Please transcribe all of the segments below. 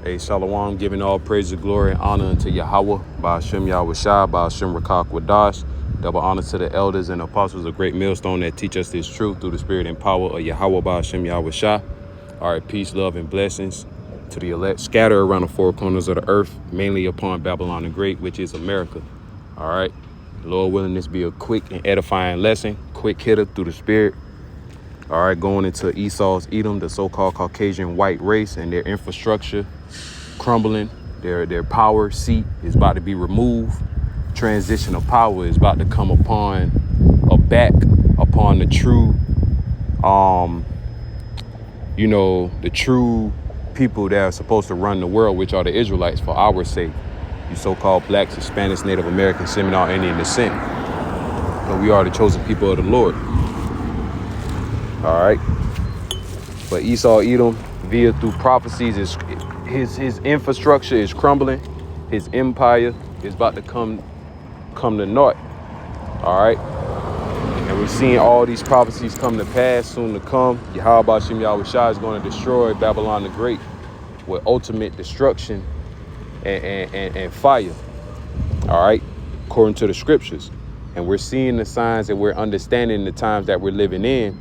Hey, Shalom, giving all praise and glory and honor unto Yahweh, by Hashem Yahweh Shai, by Hashem Rakak Wadash. Double honor to the elders and apostles of Great Millstone that teach us this truth through the spirit and power of Yahweh, by Hashem Yahweh Shai. All right, peace, love, and blessings to the elect scattered around the four corners of the earth, mainly upon Babylon the Great, which is America. All right, Lord willing, this be a quick and edifying lesson, quick hitter through the spirit. All right, going into Esau's Edom, the so-called Caucasian white race, and their infrastructure crumbling. Their power seat is about to be removed. Transition of power is about to come upon the true, the true people that are supposed to run the world, which are the Israelites, for our sake. You so-called blacks, Hispanics, Native Americans, Seminole Indian descent. But we are the chosen people of the Lord. All right. But Esau Edom, via through prophecies, is his infrastructure is crumbling. His empire is about to come to naught. All right. And we're seeing all these prophecies come to pass, soon to come. Yahweh Hashem Yahweh Shai is going to destroy Babylon the Great with ultimate destruction and fire. All right. According to the scriptures. And we're seeing the signs and we're understanding the times that we're living in.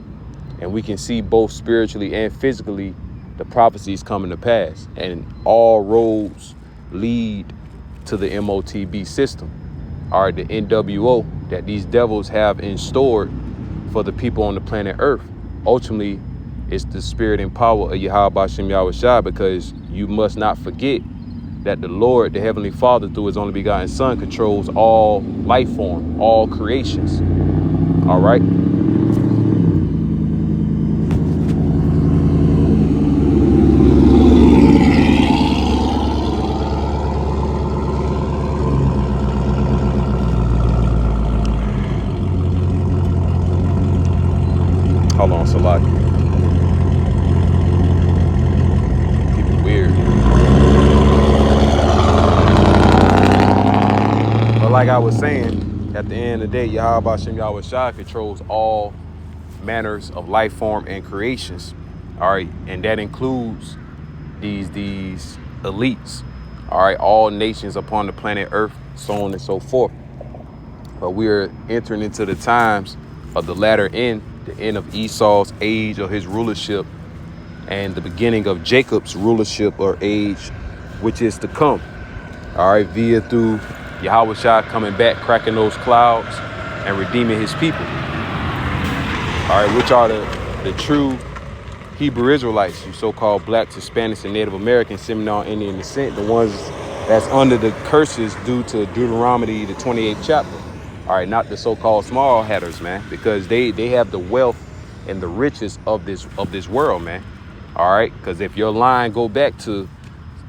And we can see both spiritually and physically the prophecies coming to pass. And all roads lead to the MOTB system. All right, the NWO that these devils have in store for the people on the planet Earth. Ultimately, it's the spirit and power of Yahweh Hashem Yahweh Shai, because you must not forget that the Lord, the Heavenly Father, through his only begotten Son, controls all life form, all creations. All right. Hold on, Salaki. People weird. But like I was saying, at the end of the day, Yahweh Hashem Yahweh Shai controls all manners of life form and creations. All right, and that includes these elites. All right, all nations upon the planet Earth, so on and so forth. But we are entering into the times of the latter end, the end of Esau's age of his rulership, and the beginning of Jacob's rulership or age, which is to come. All right, via through Yahweh Shai coming back, cracking those clouds, and redeeming his people. All right, which are the true Hebrew Israelites, you so-called blacks, Hispanics, and Native Americans, Seminole Indian descent, the ones that's under the curses due to Deuteronomy, the 28th chapter. All right, not the so-called small hatters, man, because they have the wealth and the riches of this world, man. All right, because if your line go back to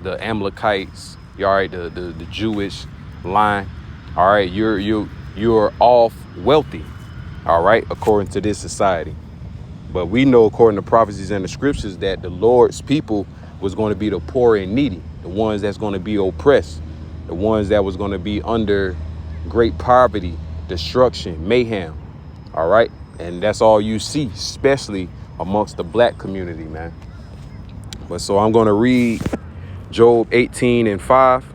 the Amalekites, all right, the Jewish line, all right, you're off wealthy, all right, according to this society. But we know, according to prophecies and the scriptures, that the Lord's people was going to be the poor and needy, the ones that's going to be oppressed, the ones that was going to be under great poverty, destruction, mayhem. All right. And that's all you see, especially amongst the black community, man. But so I'm going to read Job 18:5.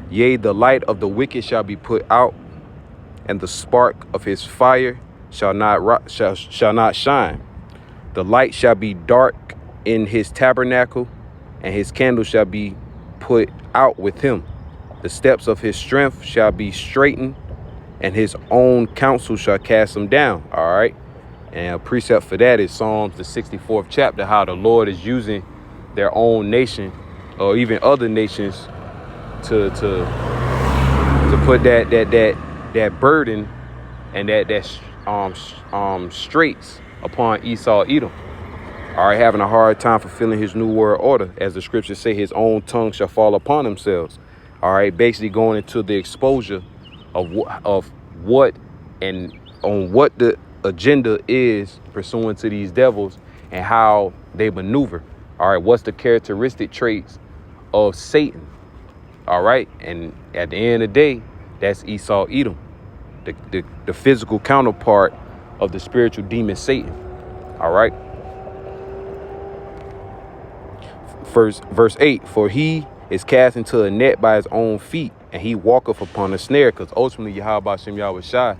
Yea, the light of the wicked shall be put out, and the spark of his fire shall not shine. The light shall be dark in his tabernacle, and his candle shall be put out with him. The steps of his strength shall be straightened, and his own counsel shall cast him down. All right. And a precept for that is Psalms, the 64th chapter, how the Lord is using their own nation or even other nations to put that burden and that straits upon Esau Edom. All right, having a hard time fulfilling his new world order, as the scriptures say, his own tongue shall fall upon themselves. All right, basically going into the exposure of what and on what the agenda is pursuant to these devils and how they maneuver. All right, what's the characteristic traits of Satan? All right, and at the end of the day, that's Esau Edom, the physical counterpart of the spiritual demon Satan. All right. Verse 8, for he is cast into a net by his own feet, and he walketh upon a snare, because ultimately Yahweh Shem Yahweh Shai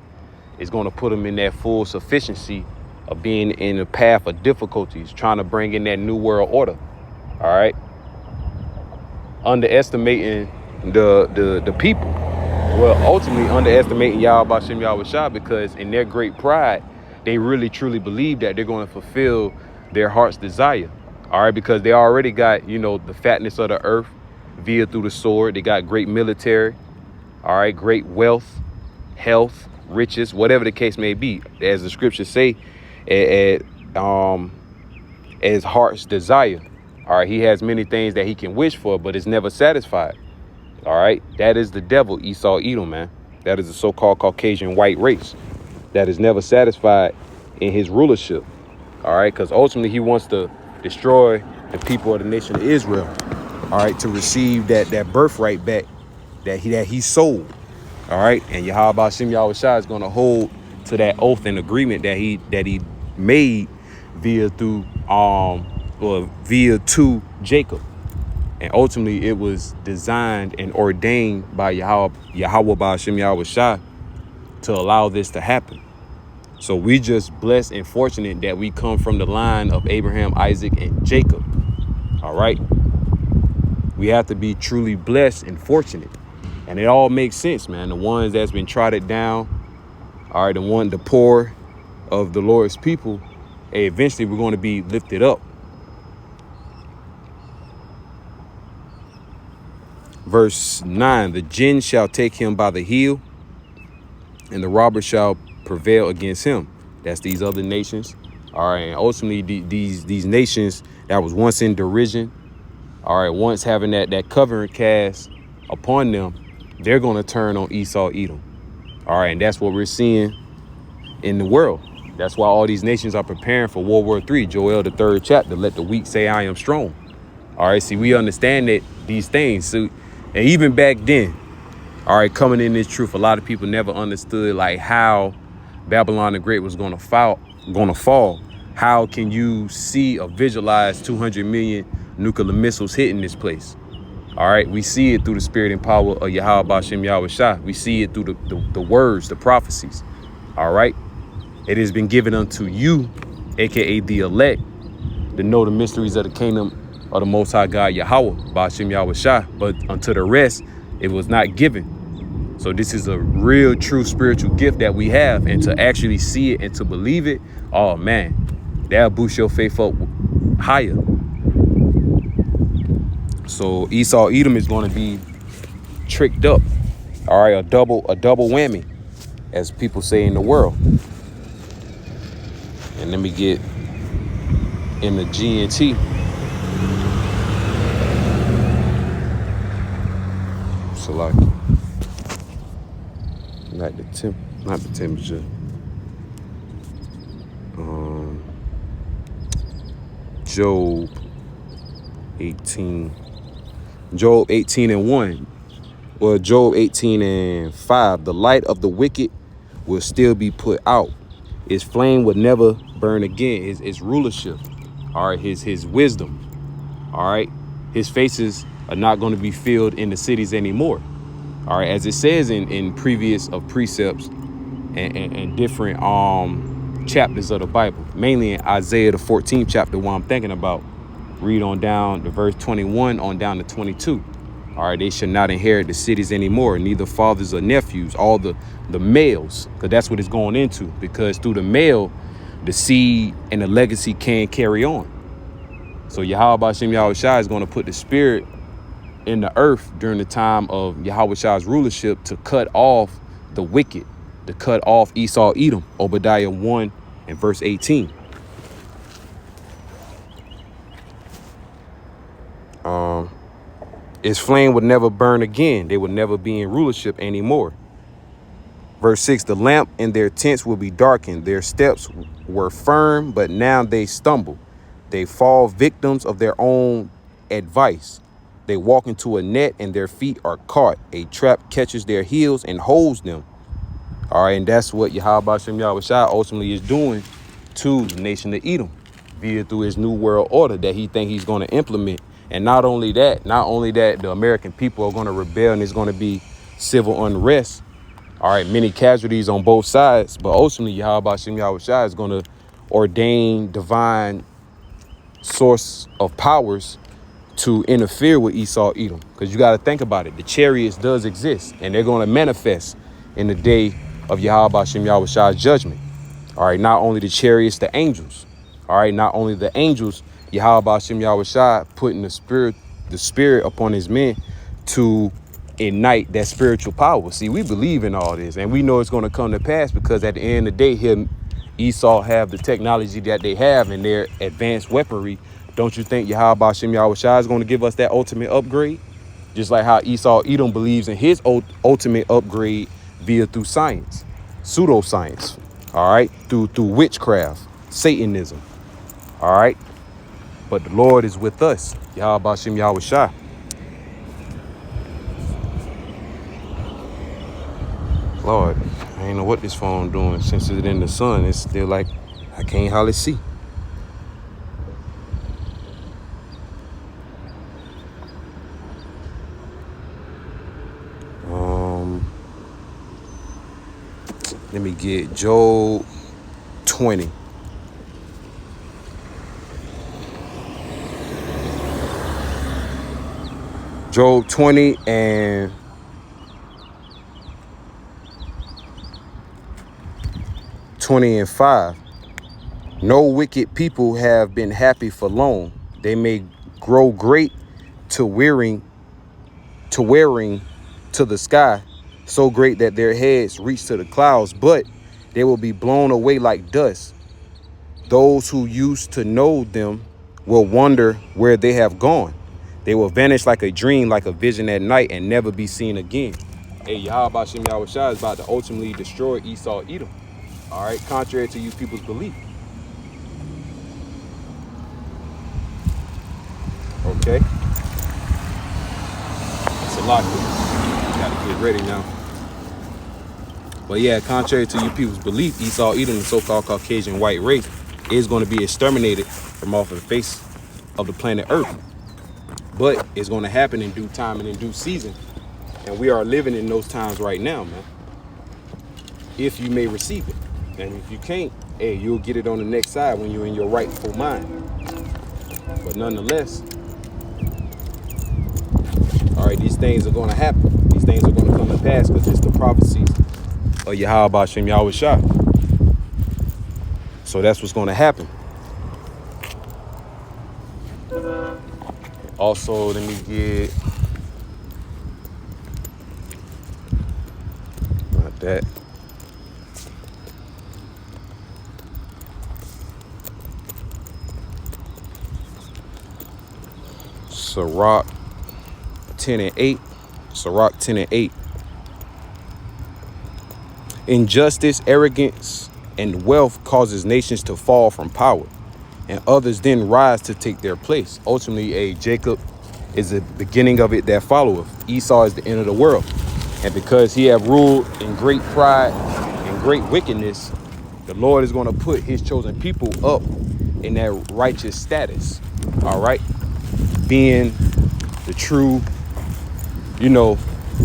is going to put him in that full sufficiency of being in the path of difficulties, trying to bring in that new world order. All right. Underestimating the people. Well, ultimately underestimating Yahweh Shem Yahweh Shai, because in their great pride, they really truly believe that they're going to fulfill their heart's desire. All right, because they already got, the fatness of the earth via through the sword. They got great military. All right, great wealth, health, riches, whatever the case may be. As the scriptures say, as heart's desire. All right, he has many things that he can wish for, but is never satisfied. All right, that is the devil, Esau, Edom, man. That is the so-called Caucasian white race that is never satisfied in his rulership. All right, because ultimately he wants to destroy the people of the nation of Israel. All right, to receive that birthright back that he sold. All right, and Yahweh Shem Yahweh Shai is going to hold to that oath and agreement that he made via to Jacob. And ultimately it was designed and ordained by Yahweh Shem Yahweh Shai to allow this to happen. So we just blessed and fortunate that we come from the line of Abraham, Isaac, and Jacob. All right. We have to be truly blessed and fortunate. And it all makes sense, man. The ones that's been trodden down, all right, the poor of the Lord's people, eventually we're going to be lifted up. Verse 9, the jinn shall take him by the heel, and the robber shall prevail against him. That's these other nations. All right, and ultimately these nations that was once in derision, all right, once having that covering cast upon them, they're going to turn on Esau, Edom. All right, and that's what we're seeing in the world. That's why all these nations are preparing for World War III. Joel, the 3rd chapter, let the weak say I am strong. All right, see, we understand that these things. So, and even back then, all right, coming in this truth, a lot of people never understood like how Babylon the Great was going to fall. How can you see or visualize 200 million nuclear missiles hitting this place? All right, we see it through the spirit and power of Yahweh Shem Yahweh Shai. We see it through the words, the prophecies. All right, it has been given unto you, aka the elect, to know the mysteries of the kingdom of the Most High God Yahweh, Ba'ashem Yahweh Shai, but unto the rest, it was not given. So this is a real, true spiritual gift that we have, and to actually see it and to believe it, oh man, that'll boost your faith up higher. So Esau, Edom is going to be tricked up. All right, a double whammy, as people say in the world. And let me get in the GNT. So like, not the temperature. Job 18 and 1. Well, Job 18 and 5. The light of the wicked will still be put out. His flame would never burn again. His rulership, all right, his wisdom, all right, his faces are not going to be filled in the cities anymore. All right, as it says in previous of precepts and different chapters of the Bible, mainly in Isaiah the 14th chapter, what I'm thinking about. Read on down to verse 21 on down to 22. All right, they should not inherit the cities anymore, neither fathers or nephews, all the males, because that's what it's going into, because through the male, the seed and the legacy can carry on. So Yahweh Shem Yahweh Shai is going to put the spirit in the earth during the time of Yahweh Shai's rulership to cut off the wicked, to cut off Esau, Edom, Obadiah 1 and verse 18. His flame would never burn again. They would never be in rulership anymore. Verse 6, the lamp in their tents will be darkened. Their steps were firm, but now they stumble. They fall victims of their own advice. They walk into a net and their feet are caught. A trap catches their heels and holds them. All right, and that's what Yahweh Shem Yahweh Shai ultimately is doing to the nation of Edom via through his new world order that he think he's going to implement And not only that, the American people are going to rebel and there's going to be civil unrest. All right, many casualties on both sides, but ultimately Yahweh Shem Yahweh Shai is going to ordain divine source of powers to interfere with Esau Edom. Because you got to think about it. The chariots does exist, and they're going to manifest in the day of Yahweh Shem Yahweh Shai's judgment. All right, not only the chariots, the angels. All right, not only the angels, Yahweh Shem Yahweh Shai putting the spirit upon his men to ignite that spiritual power. See, we believe in all this, and we know it's going to come to pass because at the end of the day, Esau have the technology that they have and their advanced weaponry. Don't you think Yahweh Shem Yahweh Shai is going to give us that ultimate upgrade? Just like how Esau Edom believes in his ultimate upgrade through science, pseudoscience, all right, through witchcraft, Satanism, all right. But the Lord is with us, Yahweh Shem Yahweh Shai. Lord, I ain't know what this phone doing. Since it's in the sun, it's still like I can't hardly see. Let me get Job 20. Job 20 and 5. No wicked people have been happy for long. They may grow great to wearing to the sky, so great that their heads reach to the clouds, but they will be blown away like dust. Those who used to know them will wonder where they have gone. They will vanish like a dream, like a vision at night, and never be seen again. Hey, Yahweh Shem Yahweh Shai is about to ultimately destroy Esau Edom. All right, contrary to you people's belief. Okay. It's a lot. Gotta get ready now. But yeah, contrary to you people's belief, Esau Edom, the so-called Caucasian white race, is going to be exterminated from off of the face of the planet Earth. But it's going to happen in due time and in due season. And we are living in those times right now, man. If you may receive it. And if you can't, hey, you'll get it on the next side when you're in your rightful mind. But nonetheless, all right, these things are going to happen. These things are going to come to pass because it's the prophecies of Yahweh Shem Yahweh Shai. So that's what's going to happen. Also, let me get not that. Sirach 10 and 8. Sirach 10 and 8. Injustice, arrogance, and wealth causes nations to fall from power, and others then rise to take their place. Ultimately, Jacob is the beginning of it that followeth. Esau is the end of the world. And because he have ruled in great pride and great wickedness, the Lord is going to put his chosen people up in that righteous status. All right. Being the true,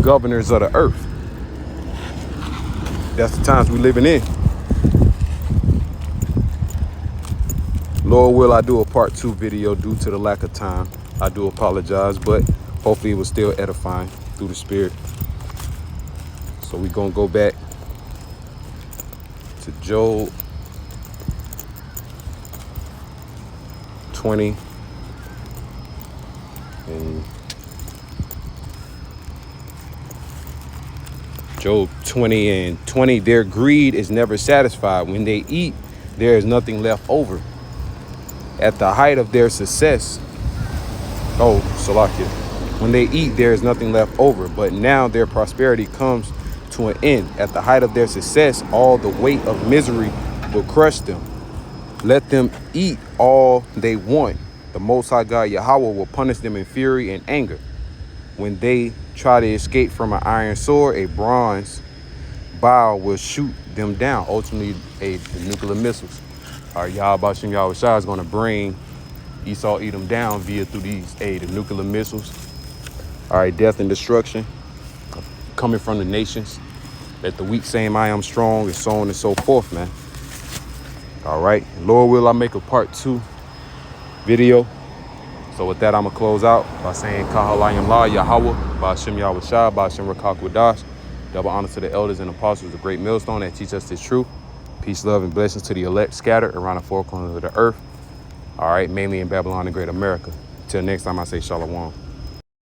governors of the earth. That's the times we're living in. Lord will, I do a part 2 video due to the lack of time. I do apologize, but hopefully it was still edifying through the spirit. So we're going to go back to Job 20 and Job 20 and 20. Their greed is never satisfied. When they eat, there is nothing left over. At the height of their success, Salakia. When they eat, there is nothing left over. But now their prosperity comes to an end. At the height of their success, all the weight of misery will crush them. Let them eat all they want. The Most High God Yahweh will punish them in fury and anger. When they try to escape from an iron sword, a bronze bow will shoot them down. Ultimately, the nuclear missiles. Our Yahweh Shem Yahweh Shai is going to bring Esau eat them down via through these, the nuclear missiles. All right, death and destruction coming from the nations. Let the weak say I am strong, and so on and so forth, man. All right, Lord will I make a part 2 video. So with that, I'm gonna close out by saying Kahalayim La Yahweh, Ba'ashem Yahweh Shah, Ba'ashem Rakak Wadash. Double honor to the elders and apostles, the great millstone that teach us this truth. Peace, love, and blessings to the elect scattered around the four corners of the earth. All right, mainly in Babylon and Great America. Till next time, I say Shalom.